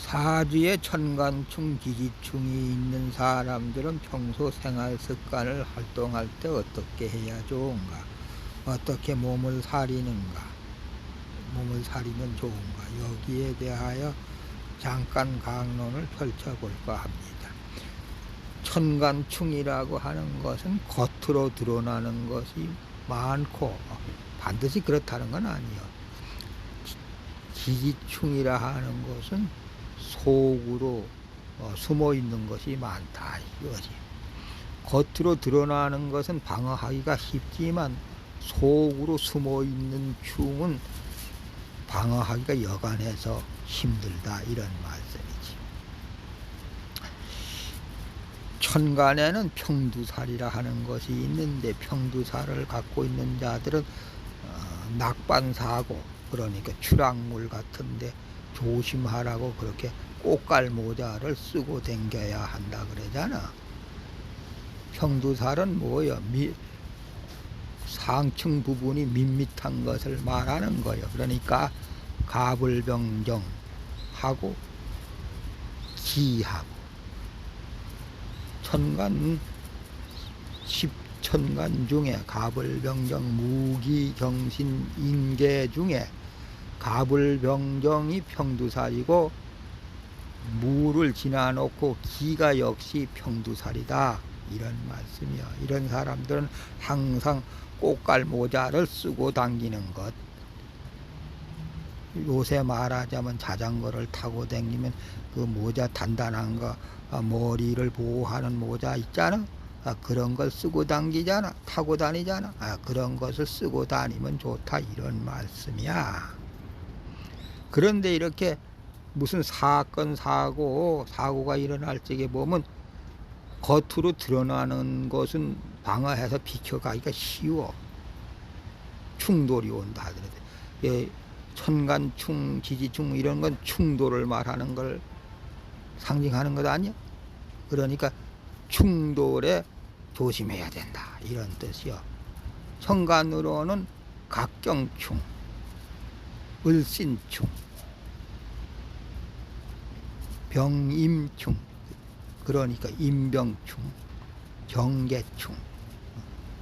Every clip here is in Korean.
사주에 천간충, 기지충이 있는 사람들은 평소 생활 습관을 활동할 때 어떻게 해야 좋은가? 어떻게 몸을 사리는가? 몸을 사리면 좋은가? 여기에 대하여 잠깐 강론을 펼쳐볼까 합니다. 천간충이라고 하는 것은 겉으로 드러나는 것이 많고 반드시 그렇다는 건 아니요. 기지충이라 하는 것은 속으로 숨어 있는 것이 많다 이거지. 겉으로 드러나는 것은 방어하기가 쉽지만 속으로 숨어 있는 충은 방어하기가 여간해서 힘들다 이런 말씀이지. 천간에는 평두살이라 하는 것이 있는데 평두살을 갖고 있는 자들은 낙반사고, 그러니까 추락물 같은데 조심하라고 그렇게 꽃갈 모자를 쓰고 댕겨야 한다 그러잖아. 평두살은 뭐예요? 상층 부분이 밋밋한 것을 말하는 거예요. 그러니까 가불병정하고 기하고 천간 10천간 중에 가불병정 무기경신 인계 중에 가불병정이 평두살이고 무를 지나놓고 기가 역시 평두살이다 이런 말씀이요. 이런 사람들은 항상 꽃갈 모자를 쓰고 다니는 것. 요새 말하자면 자전거를 타고 다니면 그 모자 단단한 거, 머리를 보호하는 모자 있잖아. 그런 걸 쓰고 다니잖아. 타고 다니잖아. 그런 것을 쓰고 다니면 좋다 이런 말씀이야. 그런데 이렇게 무슨 사건 사고가 일어날 적에 보면 겉으로 드러나는 것은 방어해서 비켜가기가 쉬워. 충돌이 온다 그러대. 천간충, 기지충 이런 건 충돌을 말하는 걸 상징하는 것 아니야? 그러니까 충돌에 조심해야 된다 이런 뜻이요. 천간으로는 각경충, 을신충, 병임충, 그러니까 임병충, 경계충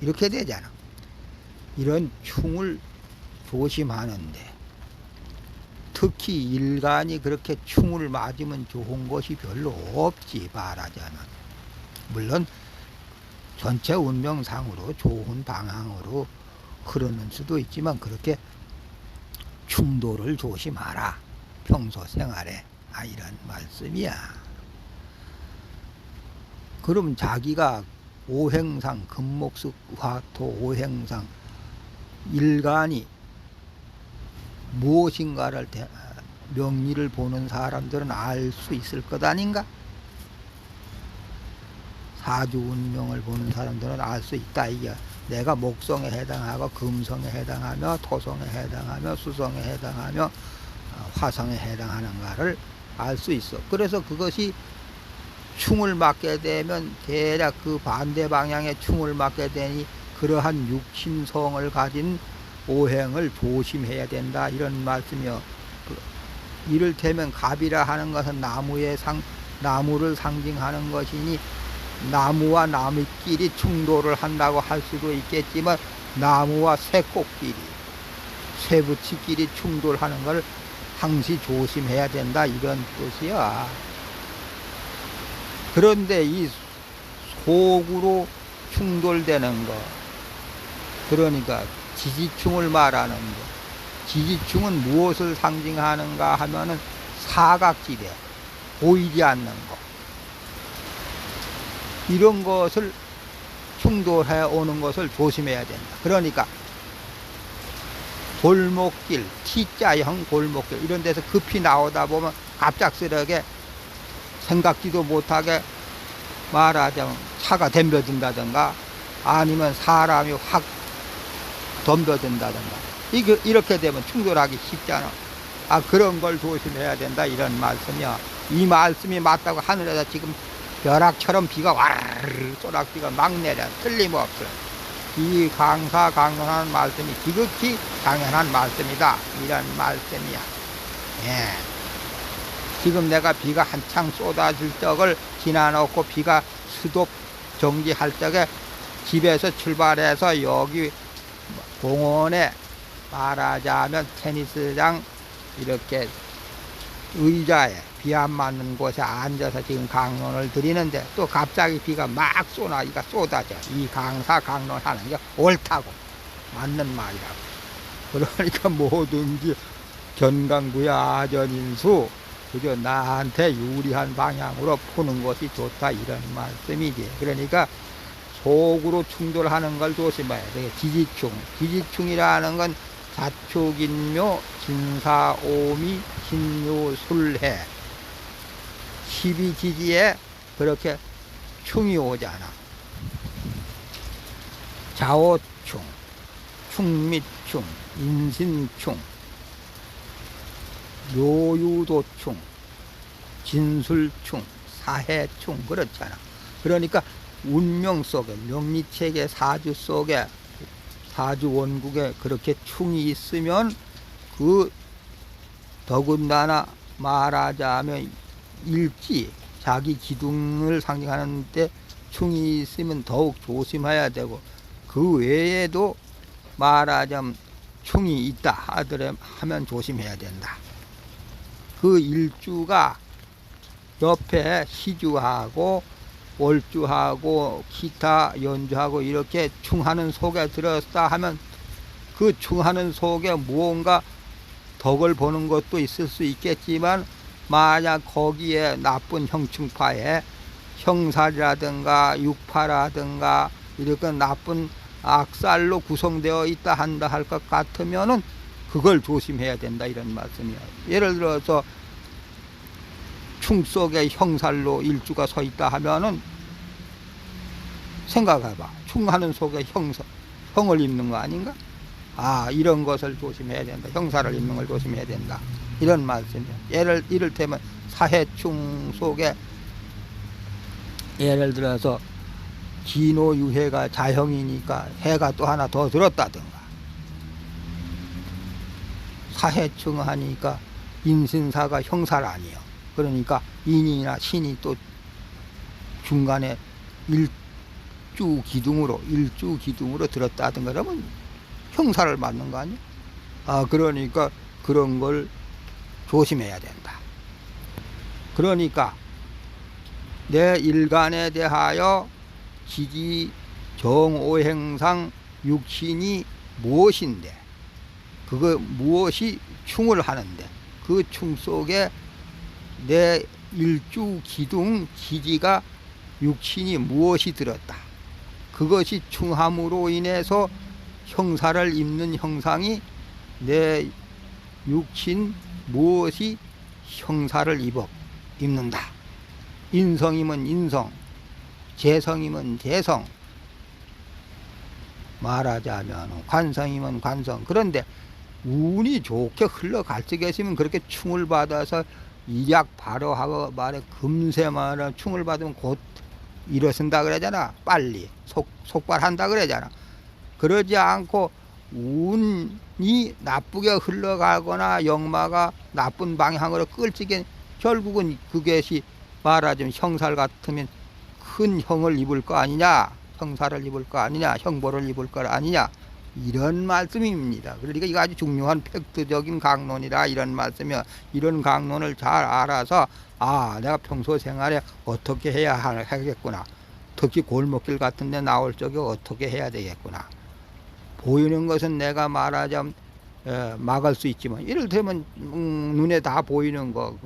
이렇게 되잖아. 이런 충을 조심하는데 특히 일간이 그렇게 충을 맞으면 좋은 것이 별로 없지 말하자면. 물론 전체 운명상으로 좋은 방향으로 흐르는 수도 있지만 그렇게 충돌을 조심하라 평소 생활에 이런 말씀이야. 그럼 자기가 오행상 금목수화토 오행상 일간이 무엇인가를 명리를 보는 사람들은 알 수 있을 것 아닌가? 사주 운명을 보는 사람들은 알 수 있다 이게. 내가 목성에 해당하고 금성에 해당하며 토성에 해당하며 수성에 해당하며 화성에 해당하는가를 알 수 있어. 그래서 그것이 충을 맞게 되면 대략 그 반대 방향의 충을 맞게 되니 그러한 육신성을 가진 오행을 조심해야 된다 이런 말씀이요. 이를테면 갑이라 하는 것은 나무를 상징하는 것이니 나무와 나무끼리 충돌을 한다고 할 수도 있겠지만 나무와 새꽃끼리 새붙이끼리 충돌하는 걸 항시 조심해야 된다 이런 뜻이야. 그런데 이 속으로 충돌되는 거, 그러니까 지지충을 말하는 거. 지지충은 무엇을 상징하는가 하면은 사각지대, 보이지 않는 거. 이런 것을 충돌해 오는 것을 조심해야 된다. 그러니까 골목길, T자형 골목길 이런 데서 급히 나오다 보면 갑작스럽게 생각지도 못하게 말하자면 차가 덤벼든다든가 아니면 사람이 확 덤벼든다든가 이렇게 되면 충돌하기 쉽잖아. 그런 걸 조심해야 된다 이런 말씀이야. 이 말씀이 맞다고 하늘에서 지금 벼락처럼 비가 와르르 쏘락비가 막 내려 틀림없어. 이 강론하는 말씀이 지극히 당연한 말씀이다 이런 말씀이야. 예. 지금 내가 비가 한창 쏟아질 적을 지나놓고 비가 스톱 정지할 적에 집에서 출발해서 여기 공원에 말하자면 테니스장 이렇게 의자에 비 안 맞는 곳에 앉아서 지금 강론을 드리는데 또 갑자기 비가 막 쏟아져. 이 강사 강론하는 게 옳다고 맞는 말이라고. 그러니까 뭐든지 견강부야아전인수 그저 나한테 유리한 방향으로 푸는 것이 좋다 이런 말씀이지. 그러니까 속으로 충돌하는 걸 조심해야 돼. 지지충이라는 건 자축인묘 진사오미 신유술해 12지지에 그렇게 충이 오잖아. 자오충, 충미충, 인신충, 묘유도충, 진술충, 사해충 그렇잖아. 그러니까 운명 속에 명리체계 사주 속에 사주 원국에 그렇게 충이 있으면 그 더군다나 말하자면 일지 자기 기둥을 상징하는 데 충이 있으면 더욱 조심해야 되고 그 외에도 말하자면 충이 있다 하면 조심해야 된다. 그 일주가 옆에 시주하고 월주하고 기타 연주하고 이렇게 충하는 속에 들었다 하면 그 충하는 속에 무언가 덕을 보는 것도 있을 수 있겠지만 만약 거기에 나쁜 형충파에 형살이라든가 육파라든가 이렇게 나쁜 악살로 구성되어 있다 한다 할 것 같으면은 그걸 조심해야 된다 이런 말씀이에요. 예를 들어서 충 속에 형살로 일주가 서 있다 하면은 생각해봐. 충하는 속에 형을 입는 거 아닌가? 아, 이런 것을 조심해야 된다. 형사를 입는 걸 조심해야 된다. 이런 말씀이에요. 이를테면 사해충 속에 예를 들어서 기노유해가 자형이니까 해가 또 하나 더 들었다든가 사해충 하니까 인신사가 형살 아니에요. 그러니까 인이나 신이 또 중간에 일주 기둥으로 들었다든가 그러면 형사를 맞는 거 아니에요? 아, 그러니까 그런 걸 조심해야 된다. 그러니까 내 일간에 대하여 지지 정오행상 육신이 무엇인데 그거 무엇이 충을 하는데 그 충 속에 내 일주 기둥 지지가 육신이 무엇이 들었다. 그것이 충함으로 인해서 형사를 입는 형상이 내 육신 무엇이 형사를 입는다. 인성이면 인성, 재성이면 재성, 말하자면 관성이면 관성. 그런데 운이 좋게 흘러갈 적에 있으면 그렇게 충을 받아서 이약 발효하고 말에 금세 말에 충을 받으면 곧 일어선다 그러잖아. 빨리 속발한다 그러잖아. 그러지 않고 운이 나쁘게 흘러가거나 역마가 나쁜 방향으로 끌지게 결국은 그것이 말하자면 형살 같으면 큰 형을 입을 거 아니냐, 형사를 입을 거 아니냐, 형벌을 입을 거 아니냐 이런 말씀입니다. 그러니까 이거 아주 중요한 팩트적인 강론이라 이런 말씀이요. 이런 강론을 잘 알아서 아, 내가 평소 생활에 어떻게 해야 하겠구나. 특히 골목길 같은 데 나올 적에 어떻게 해야 되겠구나. 보이는 것은 내가 말하자면 막을 수 있지만 이를테면 눈에 다 보이는 거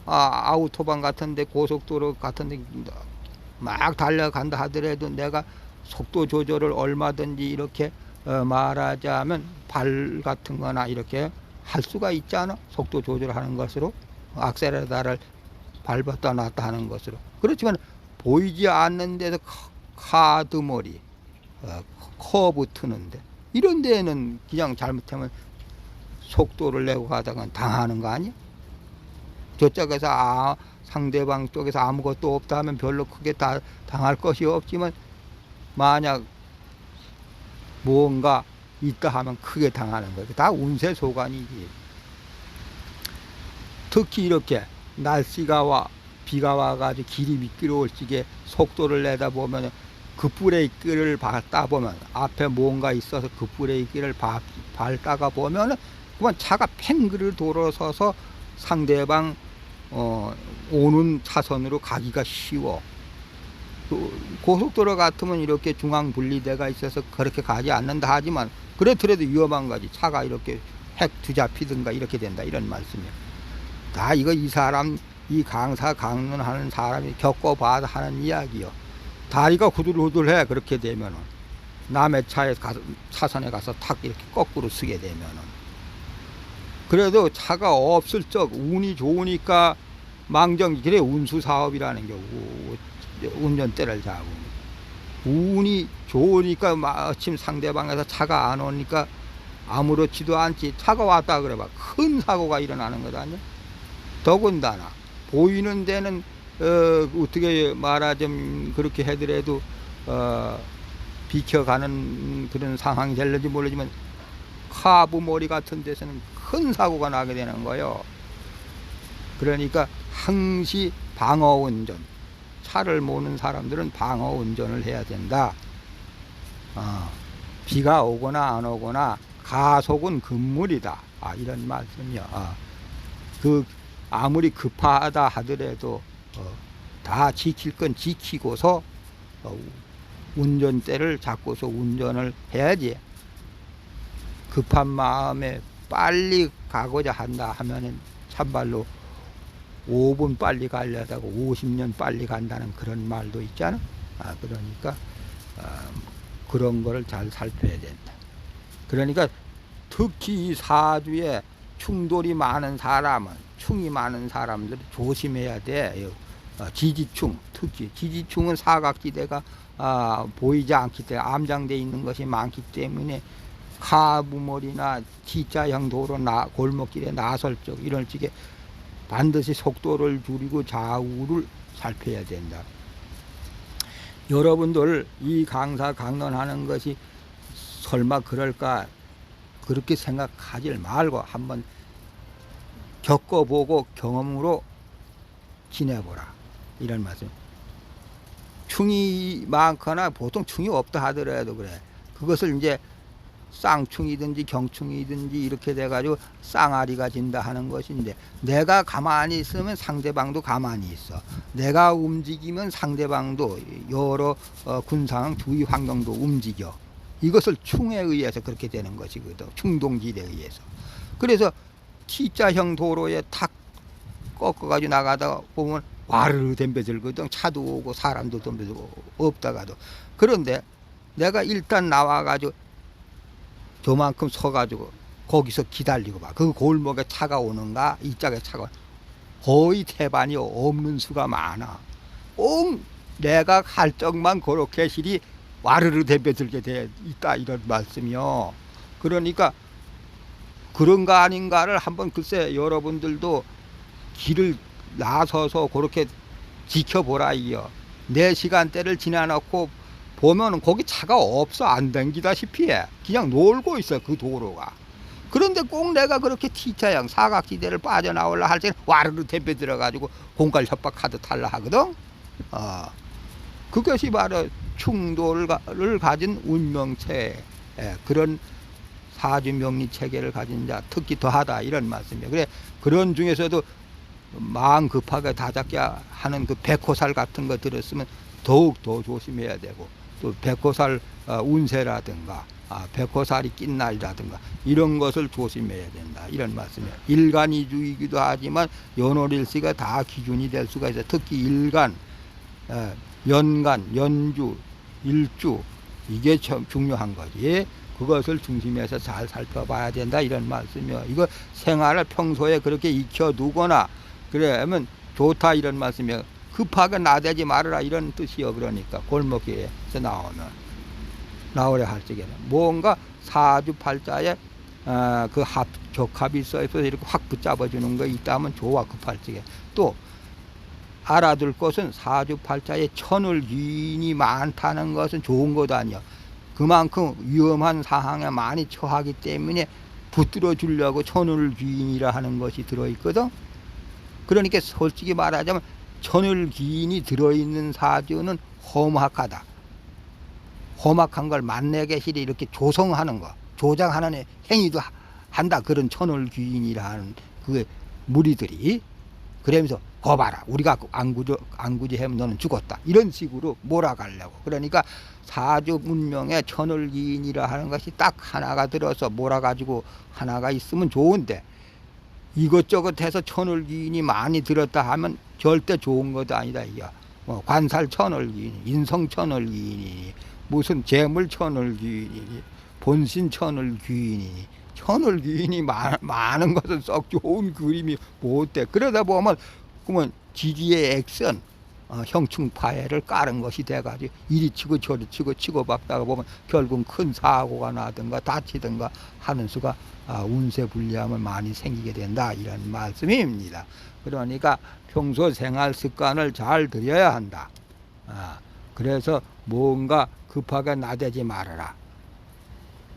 아우토반 같은 데 고속도로 같은 데 막 달려간다 하더라도 내가 속도 조절을 얼마든지 이렇게 말하자면 발 같은 거나 이렇게 할 수가 있잖아. 속도 조절하는 것으로 악셀레라다를 밟았다 놨다 하는 것으로. 그렇지만 보이지 않는 데서 카드머리 커브 트는데 이런 데에는 그냥 잘못하면 속도를 내고 가다가 당하는 거 아니야? 저쪽에서 상대방 쪽에서 아무것도 없다 하면 별로 크게 당할 것이 없지만 만약 뭔가 있다 하면 크게 당하는 거예요. 다 운세 소관이지. 특히 이렇게 날씨가 비가 와가지고 길이 미끄러울 적에 속도를 내다 보면 그 브레이크를 밟다 보면 앞에 뭔가 있어서 그 브레이크를 밟다가 보면 그만 차가 팽그르 돌아서서 상대방 오는 차선으로 가기가 쉬워. 고속도로 같으면 이렇게 중앙 분리대가 있어서 그렇게 가지 않는다 하지만 그렇더라도 위험한 거지. 차가 이렇게 핵 뒤잡히든가 이렇게 된다 이런 말씀이에요. 다 이거 이 사람 이 강사 강론하는 사람이 겪어봐서 하는 이야기요. 다리가 후들후들해. 그렇게 되면은 남의 차에 가서 차선에 가서 탁 이렇게 거꾸로 쓰게 되면은 그래도 차가 없을 적 운이 좋으니까 망정 그래 운수 사업이라는 게 운전대를 잡고 운이 좋으니까 마침 상대방에서 차가 안 오니까 아무렇지도 않지. 차가 왔다 그래 봐 큰 사고가 일어나는 것 아니야. 더군다나 보이는 데는 어떻게 말하자면 그렇게 해더라도 비켜가는 그런 상황이 될는지 모르지만 카브 머리 같은 데서는 큰 사고가 나게 되는 거예요. 그러니까 항시 방어 운전, 차를 모는 사람들은 방어 운전을 해야 된다. 비가 오거나 안 오거나 가속은 금물이다. 이런 말씀이요. 아무리 급하다 하더라도 다 지킬 건 지키고서 운전대를 잡고서 운전을 해야지. 급한 마음에 빨리 가고자 한다 하면은 참말로 5분 빨리 가려다가 50년 빨리 간다는 그런 말도 있잖아. 그러니까 그런 거를 잘 살펴야 된다. 그러니까 특히 이 사주에 충돌이 많은 사람은 충이 많은 사람들 조심해야 돼. 지지충 특히 지지충은 사각지대가 보이지 않기 때문에 암장되어 있는 것이 많기 때문에 카브머리나 T자형 도로 골목길에 나설 적 이런 쪽에 반드시 속도를 줄이고 좌우를 살펴야 된다. 여러분들 이 강사 강론하는 것이 설마 그럴까 그렇게 생각하지 말고 한번 겪어보고 경험으로 지내보라 이런 말씀. 충이 많거나 보통 충이 없다 하더라도 그래. 그것을 이제 쌍충이든지 경충이든지 이렇게 돼가지고 쌍아리가 진다 하는 것인데 내가 가만히 있으면 상대방도 가만히 있어. 내가 움직이면 상대방도 여러 군상 주위 환경도 움직여. 이것을 충에 의해서 그렇게 되는 것이거든. 충동질에 의해서. 그래서 T자형 도로에 탁 꺾어가지고 나가다 보면 와르르 덤벼들거든. 차도 오고 사람도 덤벼들고 없다가도. 그런데 내가 일단 나와가지고 저만큼 서가지고 거기서 기다리고 봐. 그 골목에 차가 오는가 이 짝에 차가 거의 태반이 없는 수가 많아. 꼭 내가 갈 적만 그렇게 실이 와르르 덤벼들게 돼 있다 이런 말씀이요. 그러니까 그런가 아닌가를 한번 글쎄 여러분들도 길을 나서서 그렇게 지켜보라 이요. 내 시간대를 지나놓고 보면은 거기 차가 없어. 안 댕기다시피 해. 그냥 놀고 있어 그 도로가. 그런데 꼭 내가 그렇게 T자형 사각지대를 빠져나오려 할 때는 와르르 덤벼 들어가지고 공갈 협박하듯 하려 하거든. 그것이 바로 충돌을 가진 운명체, 그런 사주 명리 체계를 가진 자 특히 더하다 이런 말씀이에요. 그래 그런 중에서도 마음 급하게 다잡게 하는 그 백호살 같은 거 들었으면 더욱 더 조심해야 되고, 또 백호살 운세라든가 백호살이 낀 날이라든가 이런 것을 조심해야 된다 이런 말씀이에요. 일간이주이기도 하지만 연월일시가 다 기준이 될 수가 있어요. 특히 일간, 연간, 연주, 일주 이게 참 중요한 거지. 그것을 중심해서 잘 살펴봐야 된다 이런 말씀이요. 이거 생활을 평소에 그렇게 익혀두거나 그러면 좋다 이런 말씀이요. 급하게 나대지 말아라 이런 뜻이요. 그러니까 골목길에서 나오려 할 적에는 뭔가 사주팔자에 그 격합이 있어서 이렇게 확 붙잡아주는 거 있다면 좋아. 급할 적에 또 알아둘 것은 사주팔자에 천을귀인이 많다는 것은 좋은 것 아니요. 그만큼 위험한 상황에 많이 처하기 때문에 붙들어 주려고 천을귀인이라 하는 것이 들어있거든. 그러니까 솔직히 말하자면 천을귀인이 들어있는 사주는 험악하다. 험악한 걸 만내계실이 이렇게 조성하는 거, 조장하는 행위도 한다. 그런 천을귀인이라는 그 무리들이. 그러면서 거봐라, 우리가 안구제하면 너는 죽었다, 이런 식으로 몰아가려고. 그러니까 사주 문명에 천을귀인이라 하는 것이 딱 하나가 들어서 몰아가지고 하나가 있으면 좋은데, 이것저것 해서 천을귀인이 많이 들었다 하면 절대 좋은 것도 아니다. 이게 관살 천을귀인, 인성 천을귀인이니, 무슨 재물 천을귀인이니, 본신 천을귀인이니, 천을귀인이 많은 것은 썩 좋은 그림이 못돼. 그러다 보면 그러면 지지의 액선, 형충파해를 깔은 것이 돼가지고 이리 치고 저리 치고 치고받다가 보면 결국 큰 사고가 나든가 다치든가 하는 수가 운세 불리함을 많이 생기게 된다, 이런 말씀입니다. 그러니까 평소 생활 습관을 잘 들여야 한다. 그래서 뭔가 급하게 나대지 말아라.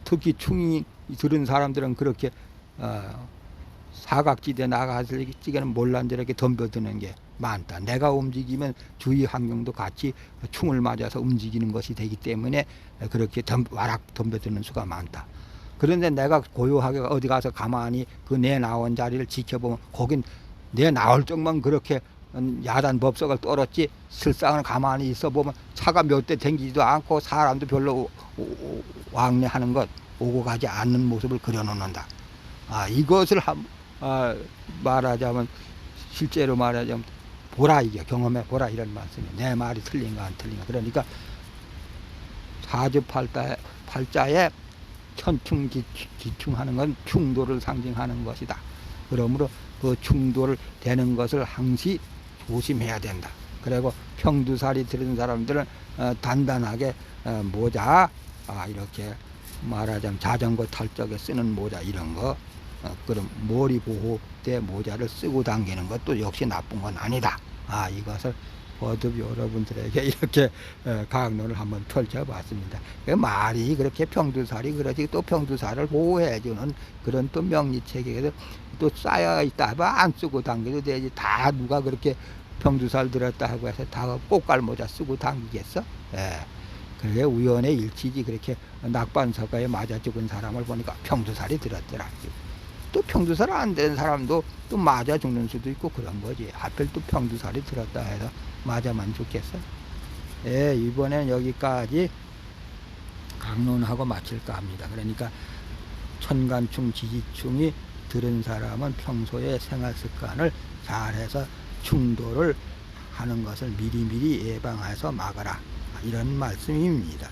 특히 충이 들은 사람들은 그렇게 사각지대 나가서 찌개는 몰란 저렇게 덤벼드는 게 많다. 내가 움직이면 주위 환경도 같이 충을 맞아서 움직이는 것이 되기 때문에 그렇게 와락 덤벼드는 수가 많다. 그런데 내가 고요하게 어디 가서 가만히 그 내 나온 자리를 지켜보면 거긴 내 나올 적만 그렇게 야단 법석을 떨었지, 실상은 가만히 있어 보면 차가 몇 대 댕기지도 않고 사람도 별로 왕래하는 것, 오고 가지 않는 모습을 그려놓는다. 이것을 말하자면, 실제로 말하자면 보라, 이게 경험해 보라, 이런 말씀이에요. 내 말이 틀린가 안 틀린가. 그러니까 사주팔자에 천충지충하는 건 충돌을 상징하는 것이다. 그러므로 그 충돌 되는 것을 항시 조심해야 된다. 그리고 평두살이 들은 사람들은 단단하게 모자, 이렇게 말하자면 자전거 탈 적에 쓰는 모자, 이런 거, 그럼 머리 보호대 모자를 쓰고 다니는 것도 역시 나쁜 건 아니다. 이것을 거듭 여러분들에게 이렇게 강론을 한번 펼쳐봤습니다. 말이 그렇게 평두살이 그러지, 또 평두살을 보호해주는 그런 또 명리체계에서 또 쌓여 있다 하면 안 쓰고 다니도 되지. 다 누가 그렇게 평두살 들었다 하고 해서 다 꽃갈 모자 쓰고 다니겠어? 그게 우연의 일치지. 그렇게 낙반석가에 맞아 죽은 사람을 보니까 평두살이 들었더라. 또 평두살 안 된 사람도 또 맞아 죽는 수도 있고 그런 거지. 하필 또 평두살이 들었다 해서 맞아만 죽겠어? 이번엔 여기까지 강론하고 마칠까 합니다. 그러니까 천간충, 지지충이 들은 사람은 평소에 생활 습관을 잘해서 충돌을 하는 것을 미리미리 예방해서 막아라, 이런 말씀입니다.